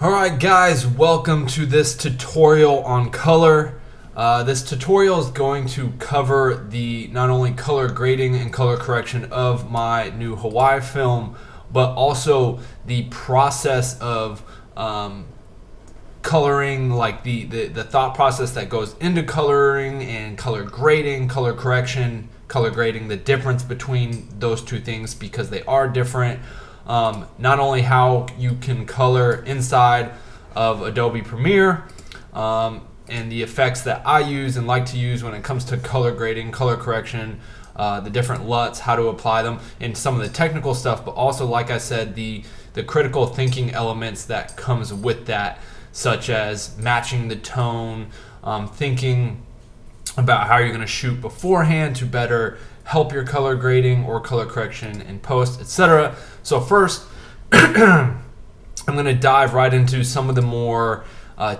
Alright guys, welcome to this tutorial on color. This tutorial is going to cover the not only color grading and color correction of my new Hawaii film, but also the process of coloring, like the thought process that goes into coloring and color grading, color correction, color grading, the difference between those two things because they are different. Not only how you can color inside of Adobe Premiere and the effects that I use and like to use when it comes to color grading, color correction, the different LUTs, how to apply them, and some of the technical stuff, but also, like I said, the critical thinking elements that comes with that, such as matching the tone, thinking about how you're going to shoot beforehand to better help your color grading or color correction in post, etc. So first, I'm going to dive right into some of the more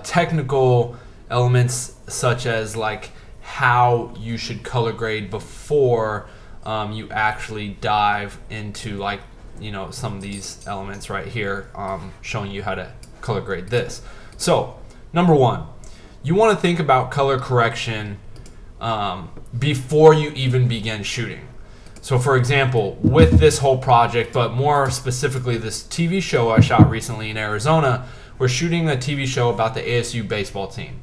technical elements, such as like how you should color grade before you actually dive into, like, you know, some of these elements right here, showing you how to color grade this. So number one, you want to think about color correction before you even begin shooting. So for example, with this whole project, but more specifically this TV show I shot recently in Arizona, we're shooting a TV show about the ASU baseball team.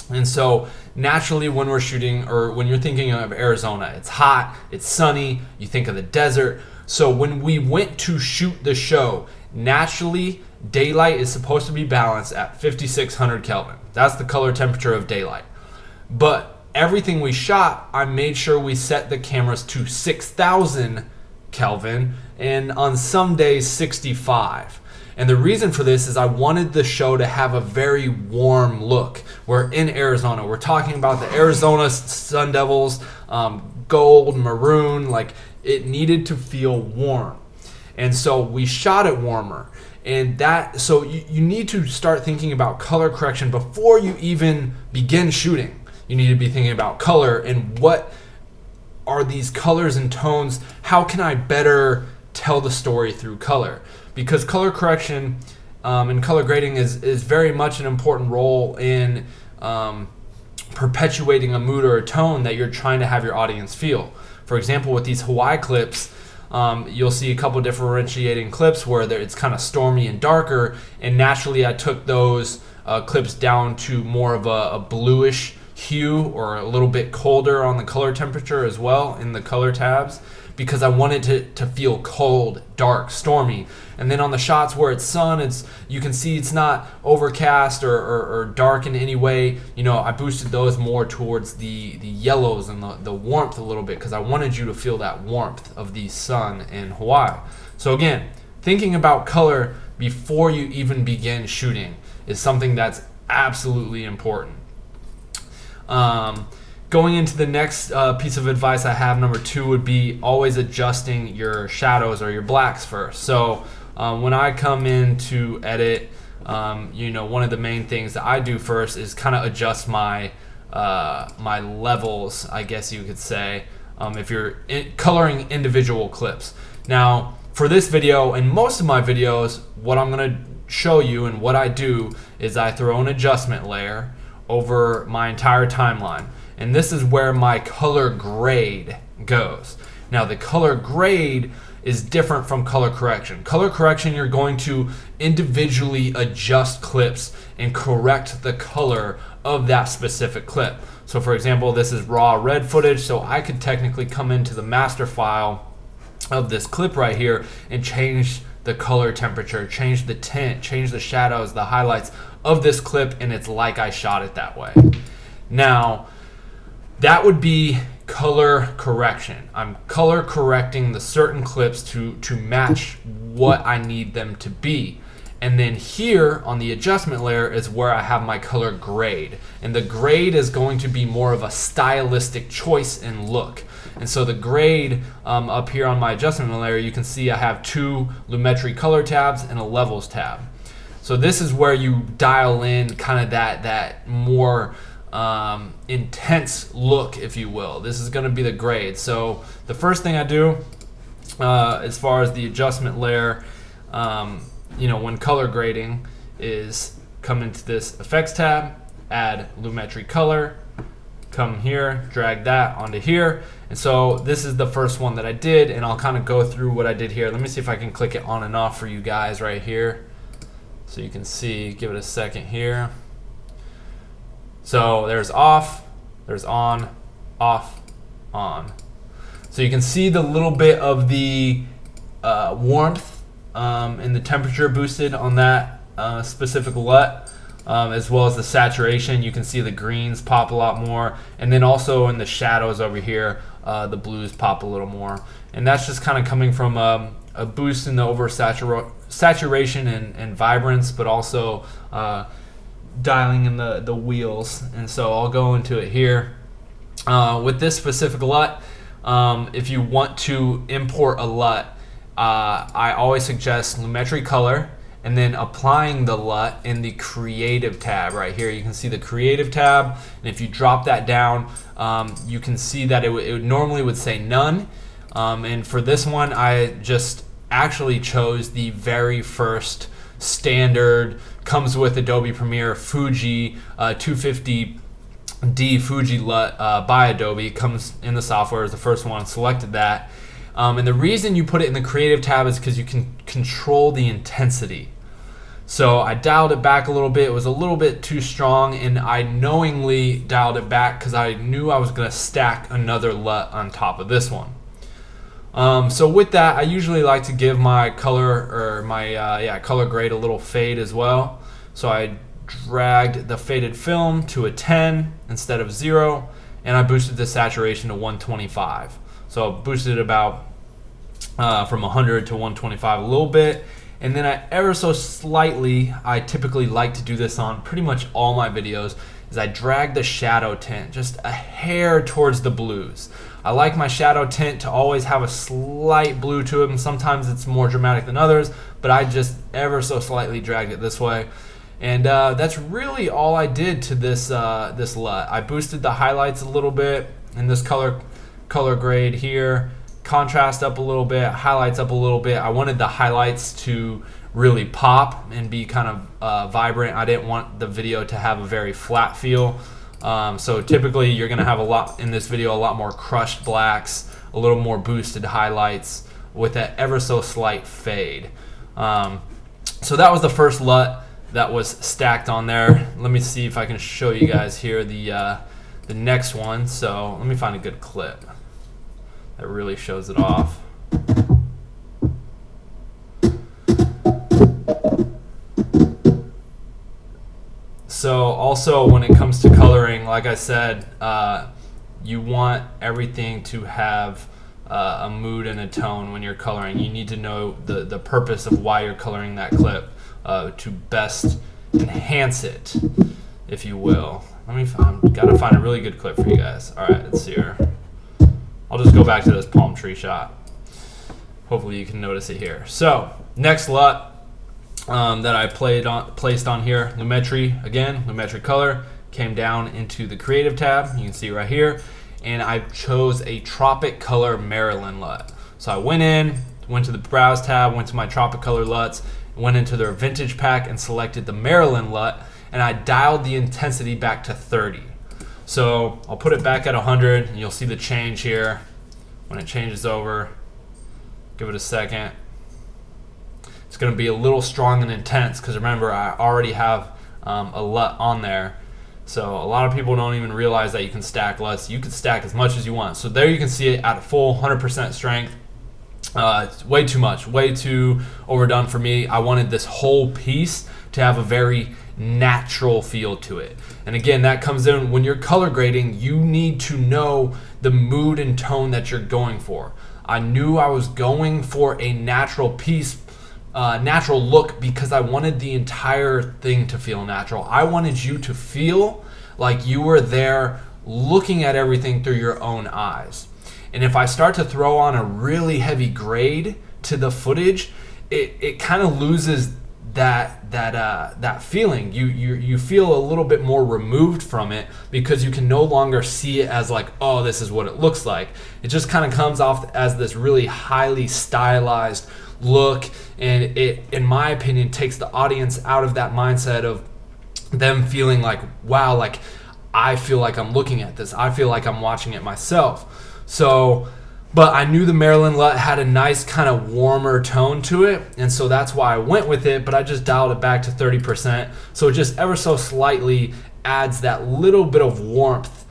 And so naturally when we're shooting, or when you're thinking of Arizona, it's hot, it's sunny, you think of the desert. So when we went to shoot the show, naturally daylight is supposed to be balanced at 5600 Kelvin. That's the color temperature of daylight. But everything we shot, I made sure we set the cameras to 6000 Kelvin, and on some days 65. And the reason for this is I wanted the show to have a very warm look. We're in Arizona. We're talking about the Arizona Sun Devils, gold, maroon, like it needed to feel warm. And so we shot it warmer. And that, so you need to start thinking about color correction before you even begin shooting. You need to be thinking about color and what are these colors and tones. How can I better tell the story through color? Because color correction and color grading is very much an important role in perpetuating a mood or a tone that you're trying to have your audience feel. For example, with these Hawaii clips, you'll see a couple differentiating clips where it's kind of stormy and darker, and naturally I took those clips down to more of a bluish hue, or a little bit colder on the color temperature as well in the color tabs, because I wanted to feel cold, dark, stormy. And then on the shots where it's sun, you can see it's not overcast or dark in any way. You know, I boosted those more towards the yellows and the warmth a little bit, because I wanted you to feel that warmth of the sun in Hawaii. So again, thinking about color before you even begin shooting is something that's absolutely important. Going into the next piece of advice I have, number 2, would be always adjusting your shadows or your blacks first. So when I come in to edit, you know, one of the main things that I do first is kind of adjust my my levels, I guess you could say, if you're coloring individual clips. Now for this video and most of my videos, what I'm going to show you and what I do is I throw an adjustment layer over my entire timeline, and this is where my color grade goes. Now the color grade is different from color correction. Color correction, you're going to individually adjust clips and correct the color of that specific clip. So for example, this is raw red footage, so I could technically come into the master file of this clip right here and change the color temperature, change the tint, change the shadows, the highlights of this clip, and it's like I shot it that way. Now, that would be color correction. I'm color correcting the certain clips to match what I need them to be. And then here on the adjustment layer is where I have my color grade. And the grade is going to be more of a stylistic choice and look. And so the grade up here on my adjustment layer, you can see I have 2 Lumetri color tabs and a levels tab. So this is where you dial in kind of that more intense look, if you will. This is going to be the grade. So the first thing I do as far as the adjustment layer, you know, when color grading is come into this effects tab, add Lumetri color, come here, drag that onto here. And so this is the first one that I did, and I'll kind of go through what I did here. Let me see if I can click it on and off for you guys right here so you can see. Give it a second here. So there's off, there's on, off, on. So you can see the little bit of the warmth and the temperature boosted on that specific LUT, as well as the saturation. You can see the greens pop a lot more, and then also in the shadows over here, the blues pop a little more. And that's just kind of coming from a boost in the saturation and vibrance, but also dialing in the wheels. And so I'll go into it here. With this specific LUT, if you want to import a LUT, I always suggest Lumetri color and then applying the LUT in the creative tab right here. You can see the creative tab, and if you drop that down, you can see that it normally would say none. And for this one, I just actually chose the very first standard, comes with Adobe Premiere Fuji 250D Fuji LUT by Adobe. Comes in the software as the first one, selected that. And the reason you put it in the creative tab is because you can control the intensity. So I dialed it back a little bit. It was a little bit too strong, and I knowingly dialed it back because I knew I was going to stack another LUT on top of this one. So with that, I usually like to give my color or my color grade a little fade as well. So I dragged the faded film to a 10 instead of 0, and I boosted the saturation to 125. So I boosted it about from 100 to 125 a little bit, and then I ever so slightly, I typically like to do this on pretty much all my videos, is I drag the shadow tint just a hair towards the blues. I like my shadow tint to always have a slight blue to it, and sometimes it's more dramatic than others, but I just ever so slightly dragged it this way. And that's really all I did to this this LUT. I boosted the highlights a little bit in this color grade here, contrast up a little bit, highlights up a little bit. I wanted the highlights to really pop and be kind of vibrant. I didn't want the video to have a very flat feel. So typically you're gonna have a lot in this video, a lot more crushed blacks, a little more boosted highlights with that ever so slight fade. So that was the first LUT that was stacked on there. Let me see if I can show you guys here the next one. So let me find a good clip that really shows it off. So also when it comes to coloring, like I said, you want everything to have a mood and a tone when you're coloring. You need to know the purpose of why you're coloring that clip to best enhance it, if you will. I've got to find a really good clip for you guys. All right, let's see here. I'll just go back to this palm tree shot. Hopefully you can notice it here. So next LUT that I placed on here, Lumetri again, Lumetri color, came down into the creative tab. You can see right here, and I chose a Tropic Color Maryland LUT. So I went to the browse tab, went to my Tropic Color LUTs, went into their vintage pack and selected the Maryland LUT, and I dialed the intensity back to 30. So I'll put it back at 100, and you'll see the change here when it changes over. Give it a second. It's going to be a little strong and intense because remember, I already have a LUT on there. So a lot of people don't even realize that you can stack LUTs. You can stack as much as you want. So there you can see it at full 100% strength. It's way too much, way too overdone for me. I wanted this whole piece to have a very natural feel to it. And again, that comes in when you're color grading, you need to know the mood and tone that you're going for. I knew I was going for a natural piece, natural look, because I wanted the entire thing to feel natural. I wanted you to feel like you were there looking at everything through your own eyes. And if I start to throw on a really heavy grade to the footage, it kind of loses that feeling. You feel a little bit more removed from it because you can no longer see it as like, oh, this is what it looks like. It just kind of comes off as this really highly stylized look, and it, in my opinion, takes the audience out of that mindset of them feeling like, wow, like I feel like I'm looking at this, I feel like I'm watching it myself. So, but I knew the Maryland LUT had a nice kind of warmer tone to it, and so that's why I went with it, but I just dialed it back to 30%, so it just ever so slightly adds that little bit of warmth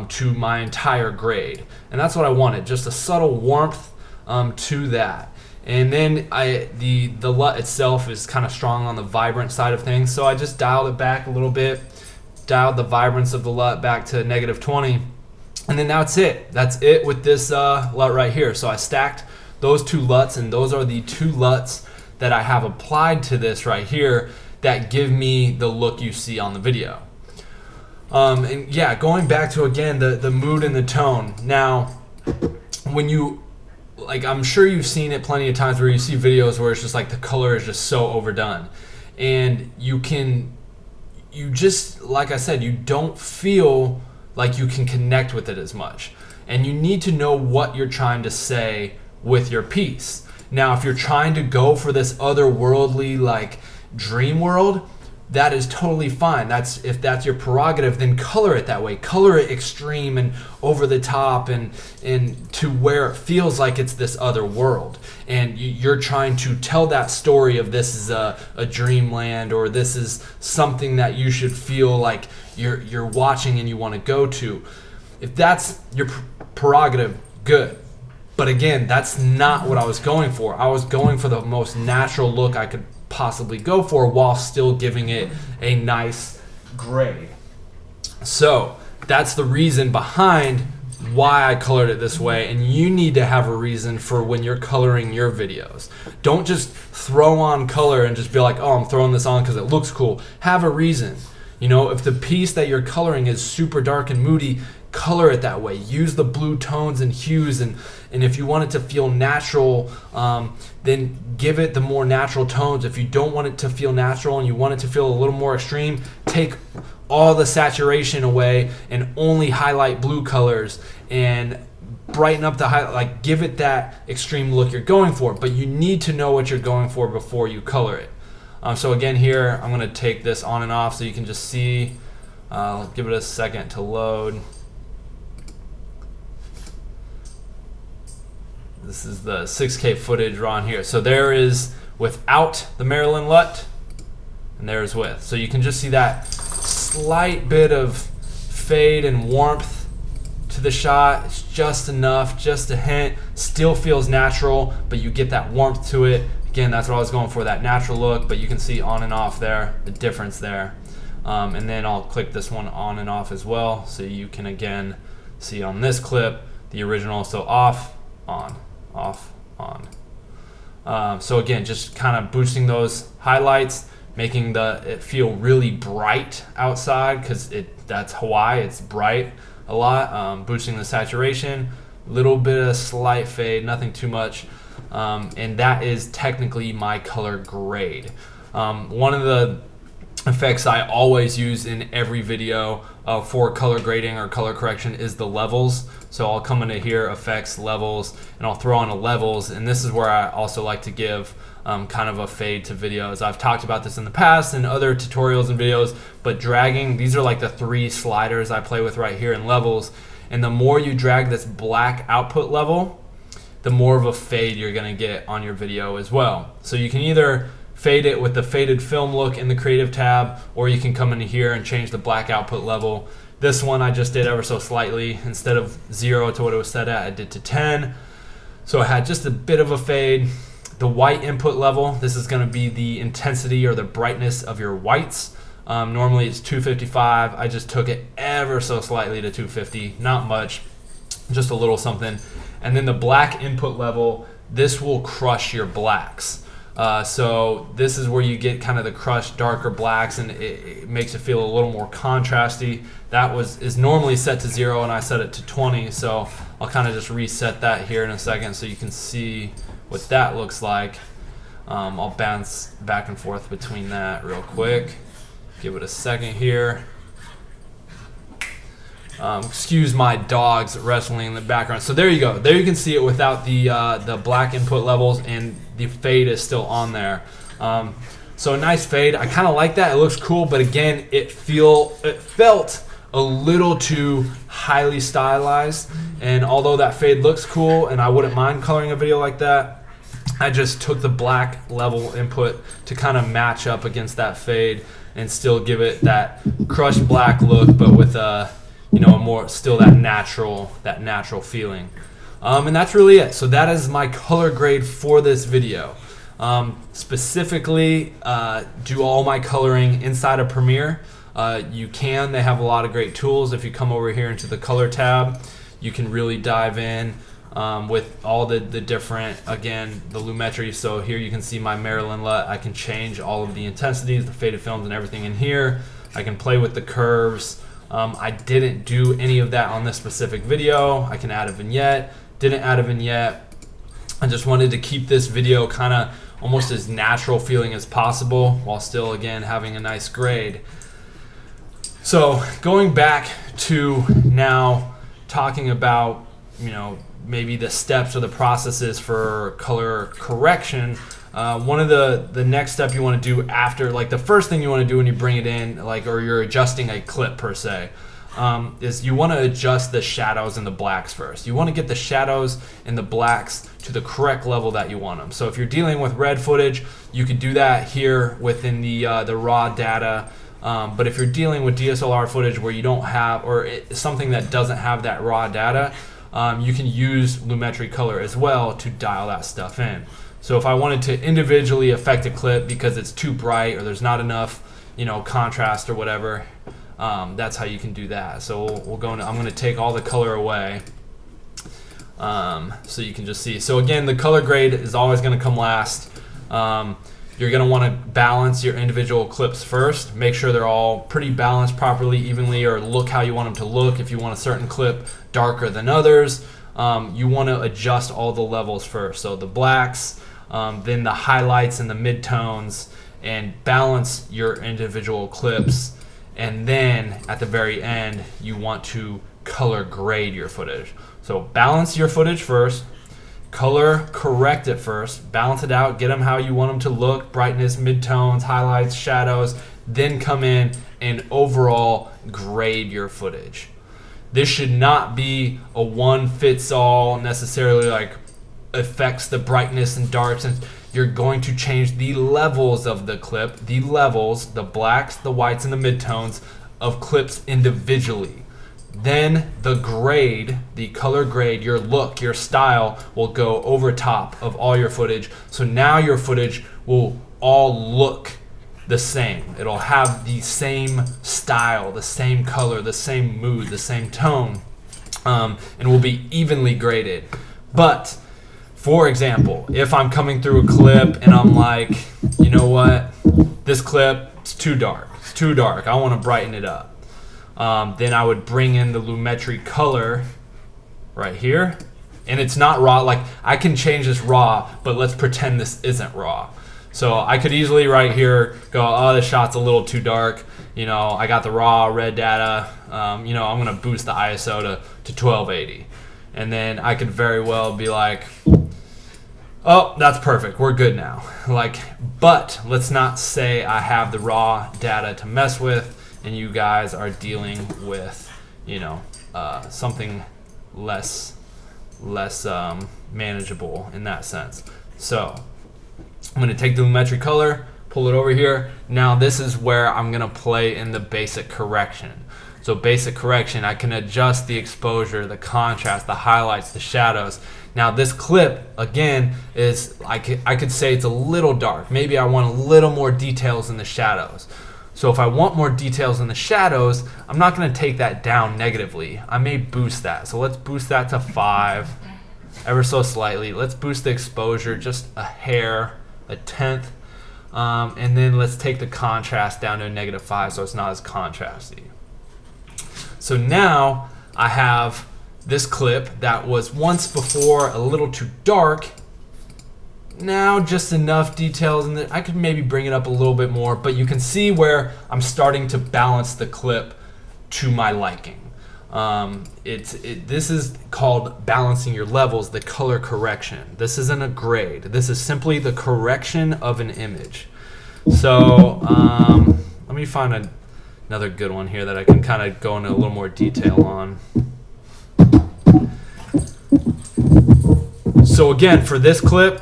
to my entire grade, and that's what I wanted, just a subtle warmth to that. And then the LUT itself is kind of strong on the vibrant side of things, so I just dialed it back a little bit, dialed the vibrance of the LUT back to -20, and then that's it. That's it with this LUT right here. So I stacked those two LUTs, and those are the two LUTs that I have applied to this right here that give me the look you see on the video. And yeah, going back to, again, the mood and the tone. Now, when you, like, I'm sure you've seen it plenty of times where you see videos where it's just like the color is just so overdone, and you just, like I said, you don't feel like you can connect with it as much, and you need to know what you're trying to say with your piece. Now, if you're trying to go for this otherworldly, like, dream world, that is totally fine. If that's your prerogative, then color it that way. Color it extreme and over the top, and to where it feels like it's this other world. And you're trying to tell that story of this is a dreamland, or this is something that you should feel like you're watching and you want to go to. If that's your prerogative, good. But again, that's not what I was going for. I was going for the most natural look I could possibly go for while still giving it a nice grade. So that's the reason behind why I colored it this way, and you need to have a reason for when you're coloring your videos. Don't just throw on color and just be like, oh, I'm throwing this on because it looks cool. Have a reason. You know, if the piece that you're coloring is super dark and moody, color it that way. Use the blue tones and hues, and if you want it to feel natural, then give it the more natural tones. If you don't want it to feel natural and you want it to feel a little more extreme, take all the saturation away and only highlight blue colors and brighten up the highlight, like give it that extreme look you're going for. But you need to know what you're going for before you color it. So again, here I'm going to take this on and off so you can just see. Give it a second to load. This is the 6K footage raw on here. So there is without the Maryland LUT, and there's with. So you can just see that slight bit of fade and warmth to the shot. It's just enough, just a hint. Still feels natural, but you get that warmth to it. Again, that's what I was going for, that natural look, but you can see on and off there, the difference there. And then I'll click this one on and off as well, so you can again see on this clip the original. So off, on, off, on. So again, just kind of boosting those highlights, making it feel really bright outside, because that's Hawaii, it's bright a lot. Boosting the saturation, little bit of slight fade, nothing too much. And that is technically my color grade. One of the effects I always use in every video for color grading or color correction is the levels. So I'll come into here, effects, levels, and I'll throw on a levels, and this is where I also like to give kind of a fade to videos. I've talked about this in the past in other tutorials and videos, but dragging, these are like the 3 sliders I play with right here in levels, and the more you drag this black output level, the more of a fade you're gonna get on your video as well. So you can either fade it with the faded film look in the creative tab, or you can come into here and change the black output level. This one I just did ever so slightly. Instead of 0 to what it was set at, I did to 10. So I had just a bit of a fade. The white input level, this is gonna be the intensity or the brightness of your whites. Normally it's 255. I just took it ever so slightly to 250, not much, just a little something. And then the black input level, this will crush your blacks. So this is where you get kind of the crushed darker blacks, and it makes it feel a little more contrasty. That is normally set to 0, and I set it to 20, so I'll kind of just reset that here in a second so you can see what that looks like. I'll bounce back and forth between that real quick. Give it a second here. Excuse my dogs wrestling in the background. So there you go. There you can see it without the black input levels, and the fade is still on there. So a nice fade. I kind of like that. It looks cool, but again, it felt a little too highly stylized. And although that fade looks cool, and I wouldn't mind coloring a video like that, I just took the black level input to kind of match up against that fade and still give it that crushed black look, but with a more still that natural feeling. And that's really it. So that is my color grade for this video. Specifically, do all my coloring inside of Premiere. You can. They have a lot of great tools. If you come over here into the color tab, you can really dive in with all the different, again, the lumetri. So here you can see my Maryland LUT. I can change all of the intensities, the faded films, and everything in here. I can play with the curves. I didn't do any of that on this specific video. I can add a vignette. Didn't add a vignette. I just wanted to keep this video kind of almost as natural feeling as possible while still, again, having a nice grade. So going back to now talking about, maybe the steps or the processes for color correction. One of the next step you want to do after, like the first thing you want to do when you bring it in, or you're adjusting a clip per se, is you want to adjust the shadows and the blacks first. You want to get the shadows and the blacks to the correct level that you want them. So if you're dealing with red footage, you could do that here within the raw data. But if you're dealing with DSLR footage where you don't have, or something that doesn't have that raw data, you can use lumetri color as well to dial that stuff in. So if I wanted to individually affect a clip because it's too bright or there's not enough, contrast or whatever, that's how you can do that. So I'm going to take all the color away, so you can just see. So again, the color grade is always going to come last. You're going to want to balance your individual clips first. Make sure they're all pretty balanced properly, evenly, or look how you want them to look. If you want a certain clip darker than others, you want to adjust all the levels first. So the blacks, then the highlights and the midtones, and balance your individual clips. And then at the very end, you want to color grade your footage. So balance your footage first. Color correct it first, balance it out, get them how you want them to look, brightness, midtones, highlights, shadows, then come in and overall grade your footage. This should not be a one fits all necessarily, like affects the brightness and darks. And you're going to change the levels of the clip, the blacks, the whites, and the midtones of clips individually. Then the grade, the color grade, your look, your style will go over top of all your footage. So now your footage will all look the same. It'll have the same style, the same color, the same mood, the same tone, and will be evenly graded. But for example, if I'm coming through a clip and I'm like, you know what, this clip is too dark. It's too dark. I want to brighten it up. Then I would bring in the lumetri color right here, and it's not raw. Like, I can change this raw, but let's pretend this isn't raw. So I could easily right here go, oh, this shot's a little too dark. I got the raw red data. I'm gonna boost the ISO to 1280, and then I could very well be like, oh, that's perfect. We're good now. But let's not say I have the raw data to mess with, and you guys are dealing with, something less manageable in that sense. So I'm going to take the lumetri color, pull it over here. Now this is where I'm going to play in the basic correction. So basic correction, I can adjust the exposure, the contrast, the highlights, the shadows. Now this clip, again, is, I could say it's a little dark. Maybe I want a little more details in the shadows. So if I want more details in the shadows, I'm not going to take that down negatively. I may boost that. So let's boost that to 5, ever so slightly. Let's boost the exposure just a hair, a tenth. And then let's take the contrast down to a -5 so it's not as contrasty. So now I have this clip that was once before a little too dark. Now just enough details in that I could maybe bring it up a little bit more, but you can see where I'm starting to balance the clip to my liking. This is called balancing your levels, the color correction. This isn't a grade. This is simply the correction of an image. So let me find another good one here that I can kind of go into a little more detail on. So again, for this clip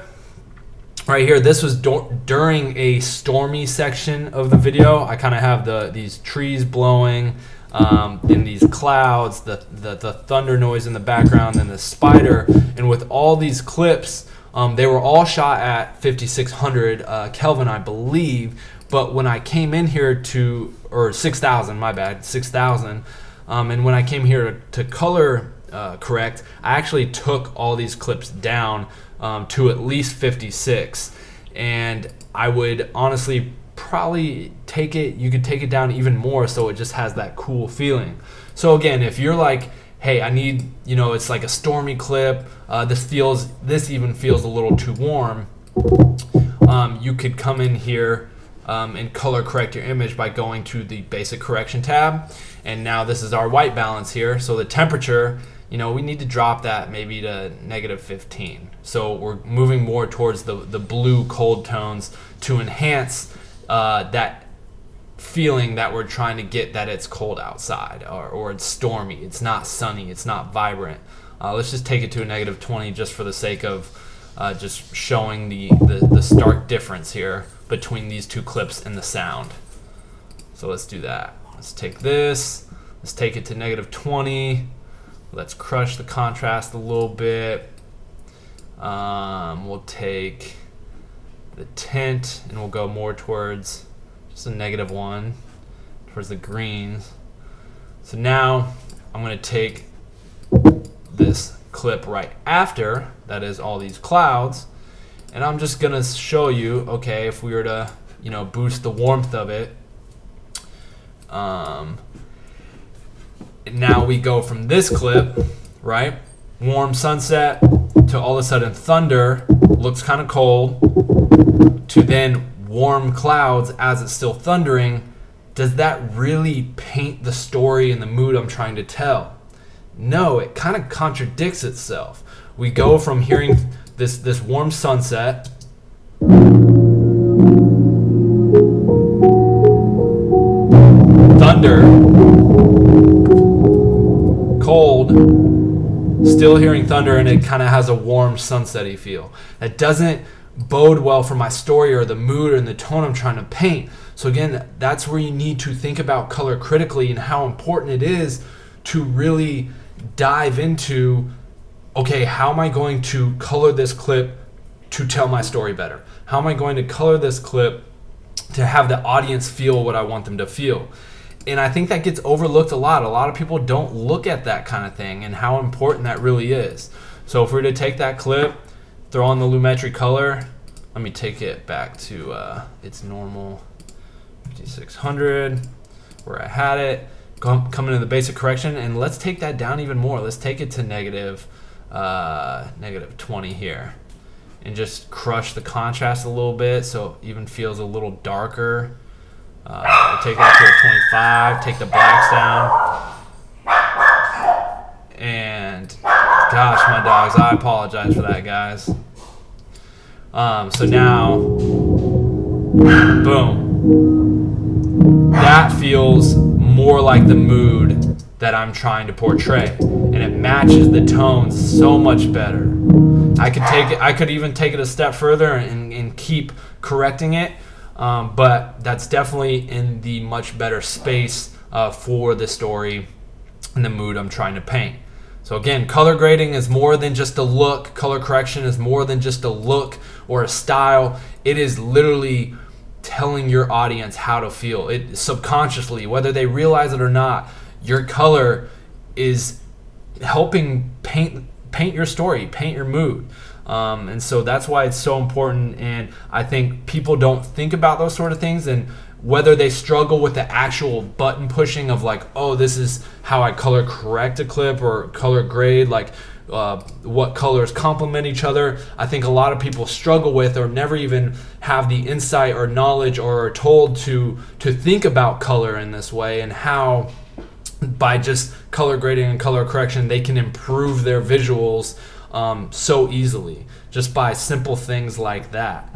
right here, this was during a stormy section of the video. I kind of have these trees blowing, in these clouds, the thunder noise in the background, and the spider. And with all these clips, they were all shot at 5600 Kelvin, I believe. But when I came in here or 6000, my bad, 6000. And when I came here to color correct, I actually took all these clips down to at least 56. And I would honestly probably you could take it down even more so it just has that cool feeling. So again, if you're like, hey, I need, it's like a stormy clip, this even feels a little too warm, you could come in here and color correct your image by going to the basic correction tab. And now this is our white balance here. So the temperature, we need to drop that maybe to -15. So we're moving more towards the blue cold tones to enhance that feeling that we're trying to get, that it's cold outside or it's stormy, it's not sunny, it's not vibrant. Let's just take it to a -20 just for the sake of just showing the stark difference here between these two clips and the sound. So let's do that. Let's take this, let's take it to -20. Let's crush the contrast a little bit. We'll take the tint and we'll go more towards just a -1, towards the greens. So now I'm going to take this clip right after, that is all these clouds, and I'm just going to show you, okay, if we were to, boost the warmth of it. Now we go from this clip, right, warm sunset, to all of a sudden thunder, looks kind of cold, to then warm clouds as it's still thundering. Does that really paint the story and the mood I'm trying to tell? No, it kind of contradicts itself. We go from hearing this warm sunset, thunder, cold, still hearing thunder, and it kind of has a warm sunset-y feel. That doesn't bode well for my story or the mood and the tone I'm trying to paint. So again, that's where you need to think about color critically and how important it is to really dive into, okay, how am I going to color this clip to tell my story better? How am I going to color this clip to have the audience feel what I want them to feel? And I think that gets overlooked a lot. A lot of people don't look at that kind of thing and how important that really is. So if we were to take that clip, throw on the lumetri color, let me take it back to its normal 5600 where I had it, come into the basic correction, and let's take that down even more. Let's take it to -20 here and just crush the contrast a little bit so it even feels a little darker. We'll take that to a 25, take the blacks down. And gosh, my dogs, I apologize for that, guys. So now, boom. That feels more like the mood that I'm trying to portray, and it matches the tones so much better. I could even take it a step further and keep correcting it. But that's definitely in the much better space for the story and the mood I'm trying to paint. So again, color grading is more than just a look. Color correction is more than just a look or a style. It is literally telling your audience how to feel. It subconsciously, whether they realize it or not, your color is helping paint your story, paint your mood. And so that's why it's so important, and I think people don't think about those sort of things, and whether they struggle with the actual button pushing of like, oh, this is how I color correct a clip or color grade, like what colors complement each other. I think a lot of people struggle with or never even have the insight or knowledge or are told to think about color in this way and how by just color grading and color correction, they can improve their visuals so easily just by simple things like that.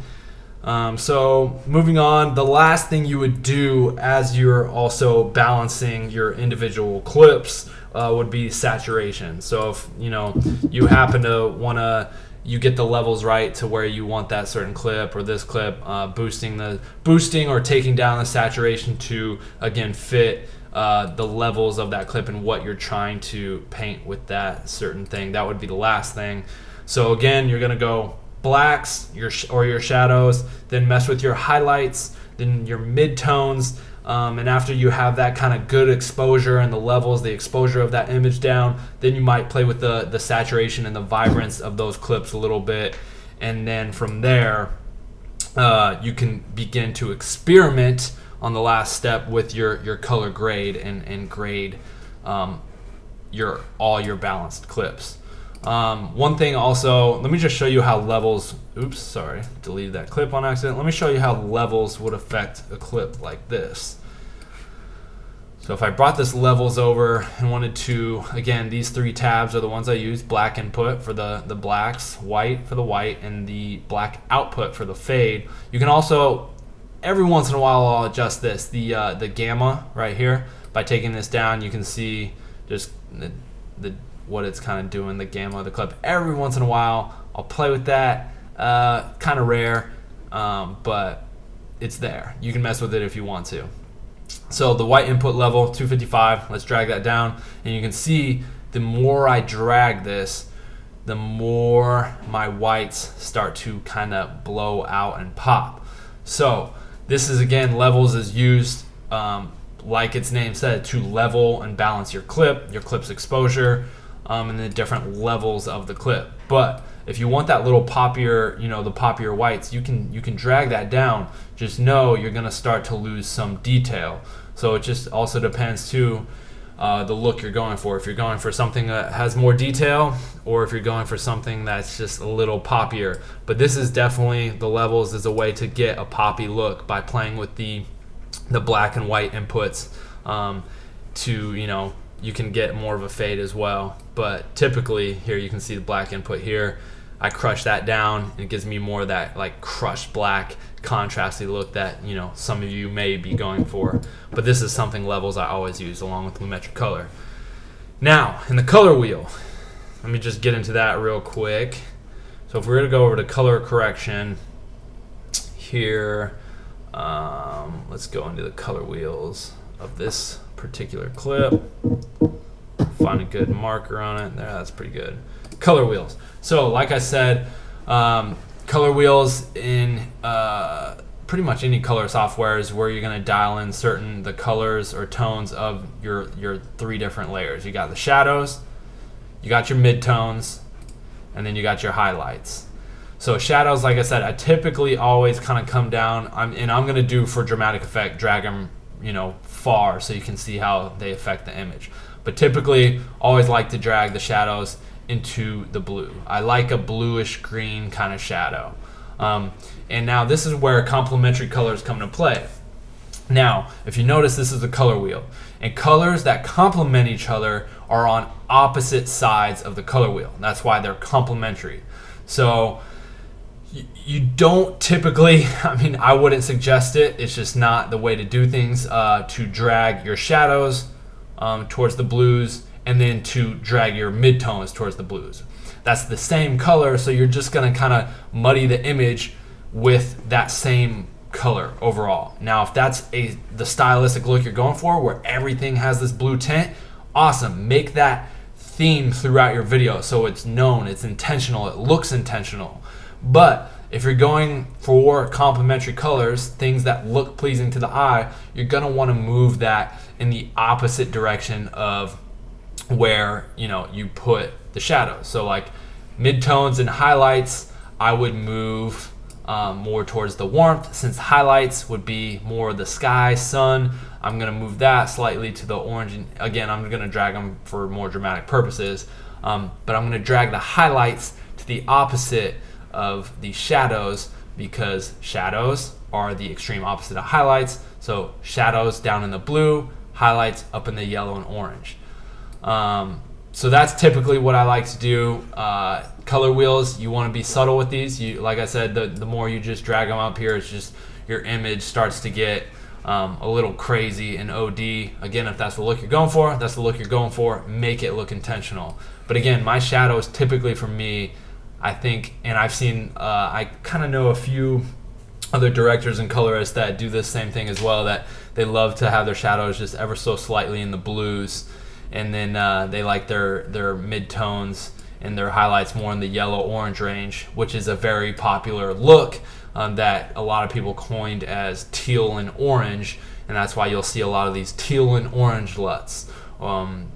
So moving on, the last thing you would do as you're also balancing your individual clips would be saturation. So if you happen to you get the levels right to where you want that certain clip or this clip, boosting or taking down the saturation to again fit the levels of that clip and what you're trying to paint with that certain thing. That would be the last thing. So again, you're gonna go blacks or your shadows, then mess with your highlights, then your midtones, and after you have that kind of good exposure and the levels, the exposure of that image down, then you might play with the saturation and the vibrance of those clips a little bit, and then from there you can begin to experiment on the last step with your color grade and grade all your balanced clips. One thing also, let me just show you how levels, oops, sorry, deleted that clip on accident. Let me show you how levels would affect a clip like this. So if I brought this levels over and wanted to, again, these three tabs are the ones I use: black input for the blacks, white for the white, and the black output for the fade. You can also, every once in a while, I'll adjust this, the gamma right here. By taking this down, you can see just what it's kind of doing, the gamma of the clip. Every once in a while, I'll play with that. Kind of rare, but it's there. You can mess with it if you want to. So the white input level, 255, let's drag that down. And you can see the more I drag this, the more my whites start to kind of blow out and pop. So this is, again, levels is used, like its name said, to level and balance your clip's exposure, and the different levels of the clip. But if you want that little poppier, the poppier whites, you can drag that down. Just know you're gonna start to lose some detail. So it just also depends too, the look you're going for. If you're going for something that has more detail, or if you're going for something that's just a little poppier. But this is definitely, the levels is a way to get a poppy look by playing with the black and white inputs, to you can get more of a fade as well. But typically here you can see the black input here. I crush that down and it gives me more of that like crushed black contrasty look that some of you may be going for. But this is something levels I always use along with lumetric color. Now in the color wheel, let me just get into that real quick. So if we're gonna go over to color correction here, let's go into the color wheels of this particular clip. Find a good marker on it there. That's pretty good. Color wheels. So like I said, color wheels in pretty much any color software is where you're going to dial in the colors or tones of your three different layers. You got the shadows, you got your midtones, and then you got your highlights. So shadows, like I said, I typically always kind of come down, I'm going to do, for dramatic effect, drag them far so you can see how they affect the image. But typically always like to drag the shadows into the blue. I like a bluish green kind of shadow. And now this is where complementary colors come into play. Now, if you notice, this is a color wheel, and colors that complement each other are on opposite sides of the color wheel. That's why they're complementary. So you don't typically, I wouldn't suggest it. It's just not the way to do things, to drag your shadows towards the blues and then to drag your midtones towards the blues. That's the same color, so you're just gonna kind of muddy the image with that same color overall. Now, if that's the stylistic look you're going for, where everything has this blue tint, awesome. Make that theme throughout your video so it's known, it's intentional, it looks intentional. But if you're going for complementary colors, things that look pleasing to the eye, you're gonna want to move that in the opposite direction of where you put the shadows. So like midtones and highlights, I would move more towards the warmth, since highlights would be more the sky, sun. I'm gonna move that slightly to the orange, and again, I'm gonna drag them for more dramatic purposes, but I'm gonna drag the highlights to the opposite of the shadows, because shadows are the extreme opposite of highlights. So shadows down in the blue, highlights up in the yellow and orange. So that's typically what I like to do. Color wheels, you want to be subtle with these. Like I said, the more you just drag them up here, it's just your image starts to get a little crazy and OD. Again, if that's the look you're going for, that's the look you're going for. Make it look intentional. But again, my shadows typically for me, I think, and I've seen, I kind of know a few other directors and colorists that do this same thing as well, that they love to have their shadows just ever so slightly in the blues, and then they like their mid-tones and their highlights more in the yellow-orange range, which is a very popular look that a lot of people coined as teal and orange, and that's why you'll see a lot of these teal and orange LUTs.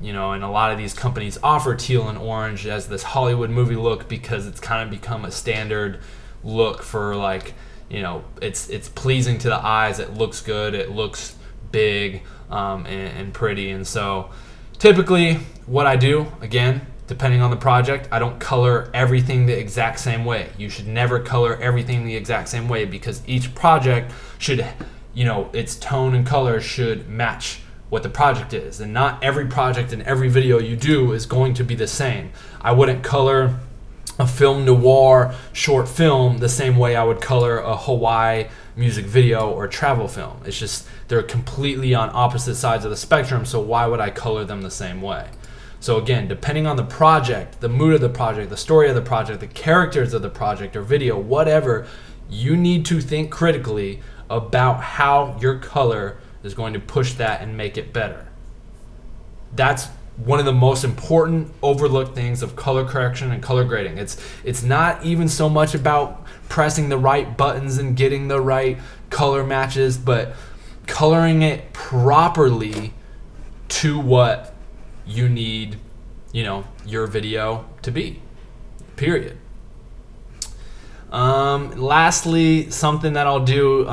You know, and a lot of these companies offer teal and orange as this Hollywood movie look because it's kind of become a standard look for, like, you know, it's pleasing to the eyes, it looks good, it looks big and pretty. And so typically what I do, again, depending on the project, I don't color everything the exact same way. You should never color everything the exact same way, because each project should, you know, its tone and color should match what the project is, and not every project and every video you do is going to be the same. I wouldn't color a film noir short film the same way I would color a Hawaii music video or travel film. It's just, they're completely on opposite sides of the spectrum, so why would I color them the same way? So again, depending on the project, the mood of the project, the story of the project, the characters of the project or video, whatever, you need to think critically about how your color is going to push that and make it better. That's one of the most important overlooked things of color correction and color grading. It's not even so much about pressing the right buttons and getting the right color matches, but coloring it properly to what you need, you know, your video to be, period. Lastly, something that I'll do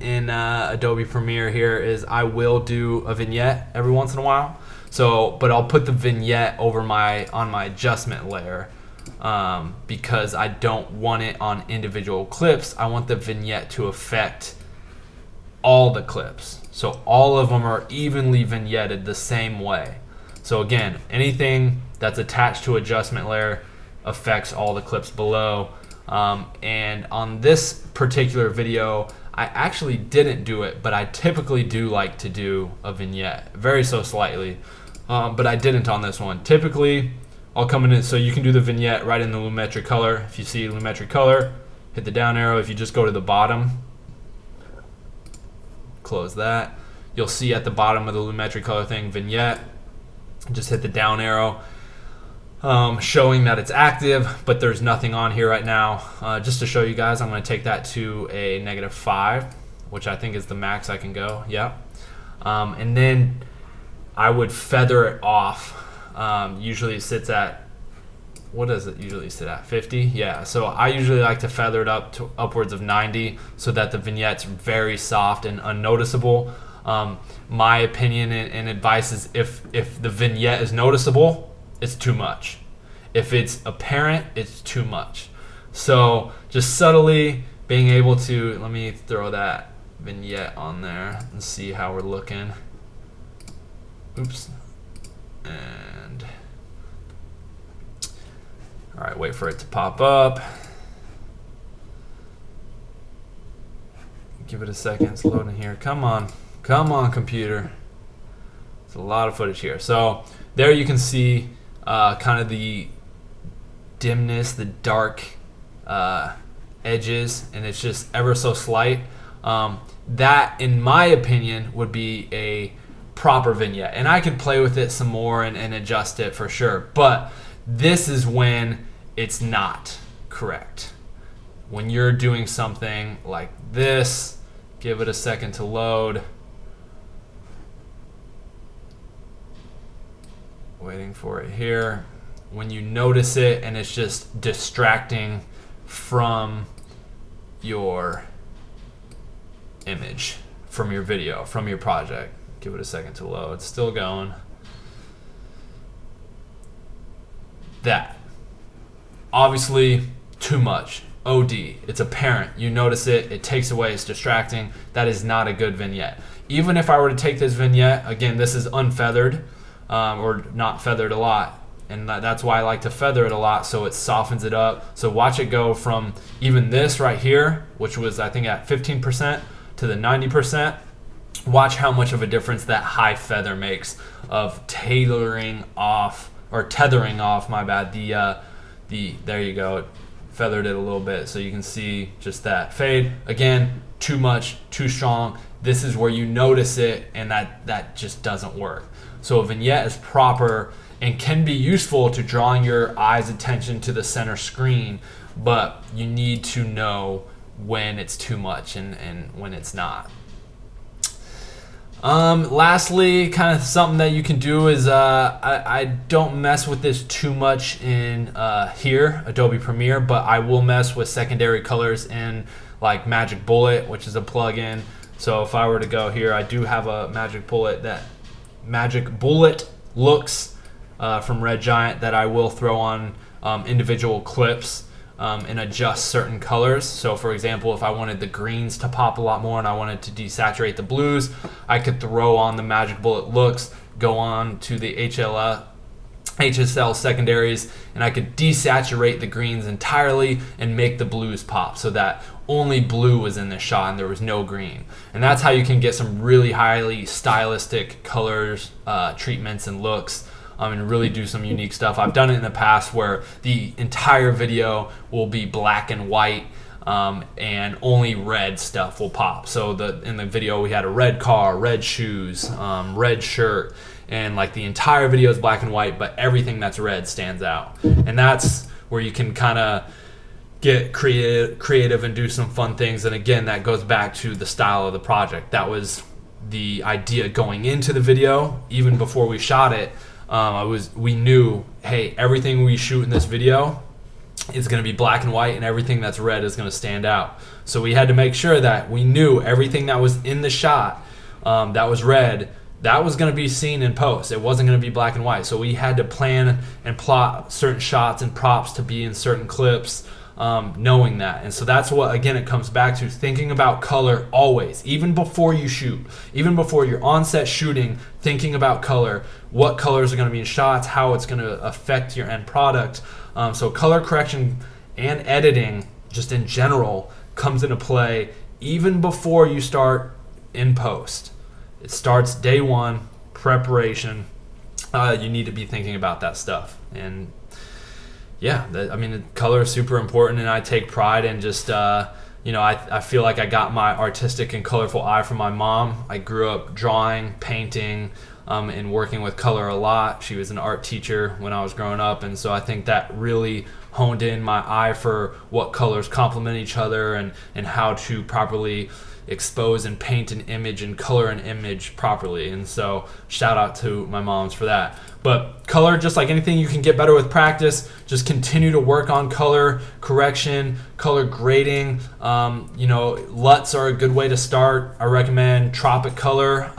in Adobe Premiere here is I will do a vignette every once in a while. So, but I'll put the vignette over on my adjustment layer because I don't want it on individual clips. I want the vignette to affect all the clips, so all of them are evenly vignetted the same way. So again, anything that's attached to adjustment layer affects all the clips below. And on this particular video, I actually didn't do it, but I typically do like to do a vignette, very so slightly, but I didn't on this one. Typically, I'll come in, so you can do the vignette right in the lumetric color. If you see lumetric color, hit the down arrow. If you just go to the bottom, close that, you'll see at the bottom of the lumetric color thing, vignette. Just hit the down arrow, showing that it's active, but there's nothing on here right now. Just to show you guys, I'm going to take that to a -5, which I think is the max I can go. Yeah. And then I would feather it off. Usually it sits at, what does it usually sit at, 50? Yeah, so I usually like to feather it up to upwards of 90 so that the vignette's very soft and unnoticeable. My opinion and advice is if the vignette is noticeable, it's too much. If it's apparent, it's too much. So just subtly being able to, let me throw that vignette on there and see how we're looking. Oops. And all right, wait for it to pop up. Give it a second, it's loading here. Come on, computer. It's a lot of footage here. So there you can see kind of the dimness, the dark edges, and it's just ever so slight. That, in my opinion, would be a proper vignette, and I could play with it some more and adjust it for sure, but this is when it's not correct. When you're doing something like this, give it a second to load. Waiting for it here. When you notice it and it's just distracting from your image, from your video, from your project. Give it a second to load. It's still going. That. Obviously, too much. OD. It's apparent. You notice it. It takes away. It's distracting. That is not a good vignette. Even if I were to take this vignette, again, this is unfeathered or not feathered a lot. And that's why I like to feather it a lot, so it softens it up. So watch it go from even this right here, which was I think at 15%, to the 90%. Watch how much of a difference that high feather makes of tethering off, my bad, there you go, it feathered it a little bit, so you can see just that fade. Again, too much, too strong. This is where you notice it, and that just doesn't work. So a vignette is proper and can be useful to drawing your eye's attention to the center screen, but you need to know when it's too much and when it's not. Lastly, kind of something that you can do is I don't mess with this too much in here, Adobe Premiere, but I will mess with secondary colors in like Magic Bullet, which is a plugin. So if I were to go here, I do have a Magic Bullet looks from Red Giant that I will throw on individual clips and adjust certain colors. So for example, if I wanted the greens to pop a lot more and I wanted to desaturate the blues, I could throw on the Magic Bullet looks, go on to the HSL secondaries, and I could desaturate the greens entirely and make the blues pop so that only blue was in the shot and there was no green. And that's how you can get some really highly stylistic colors, treatments, and looks. And really do some unique stuff. I've done it in the past where the entire video will be black and white and only red stuff will pop. So in the video we had a red car, red shoes, red shirt, and like the entire video is black and white, but everything that's red stands out. And that's where you can kind of get creative and do some fun things. And again, that goes back to the style of the project. That was the idea going into the video, even before we shot it. We knew, hey, everything we shoot in this video is going to be black and white, and everything that's red is going to stand out. So we had to make sure that we knew everything that was in the shot that was red, that was going to be seen in post. It wasn't going to be black and white. So we had to plan and plot certain shots and props to be in certain clips, knowing that. And so that's what, again, it comes back to thinking about color always, even before you shoot, even before you're on set shooting, thinking about color, what colors are going to be in shots, how it's going to affect your end product. So color correction and editing just in general comes into play even before you start in post. It starts day one, preparation. You need to be thinking about that stuff. And yeah, color is super important, and I take pride in just, I feel like I got my artistic and colorful eye from my mom. I grew up drawing, painting, and working with color a lot. She was an art teacher when I was growing up, and so I think that really honed in my eye for what colors complement each other and how to properly expose and paint an image and color an image properly. And so shout out to my moms for that. But color, just like anything, you can get better with practice. Just continue to work on color correction, color grading. LUTs are a good way to start. I recommend Tropic Color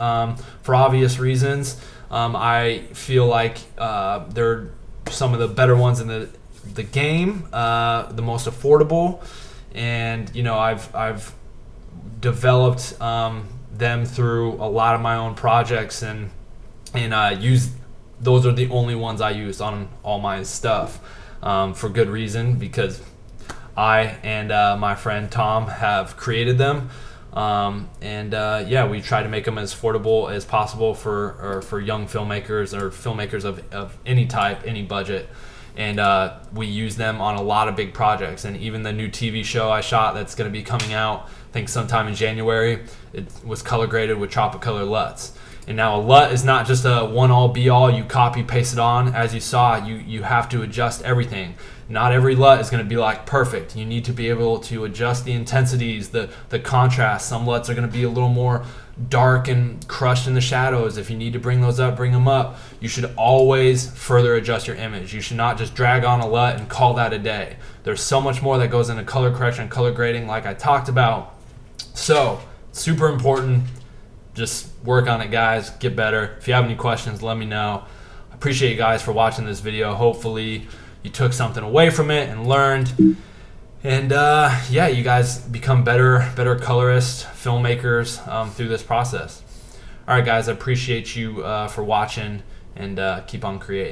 for obvious reasons. I feel like they're some of the better ones in the game, the most affordable, and I've developed them through a lot of my own projects and those are the only ones I use on all my stuff for good reason, because I and my friend Tom have created them, we try to make them as affordable as possible for young filmmakers or filmmakers of any type, any budget. And we use them on a lot of big projects. And even the new TV show I shot that's going to be coming out, I think sometime in January, it was color graded with Tropic Color LUTs. And now a LUT is not just a one-all be-all, you copy, paste it on. As you saw, you have to adjust everything. Not every LUT is going to be like perfect. You need to be able to adjust the intensities, the contrast. Some LUTs are going to be a little more dark and crushed in the shadows. If you need to bring those up, bring them up. You should always further adjust your image. You should not just drag on a LUT and call that a day. There's so much more that goes into color correction and color grading like I talked about. So, super important. Just work on it, guys. Get better. If you have any questions, let me know. I appreciate you guys for watching this video. Hopefully you took something away from it and learned. And yeah, you guys become better colorists, filmmakers through this process. All right, guys, I appreciate you for watching, and keep on creating.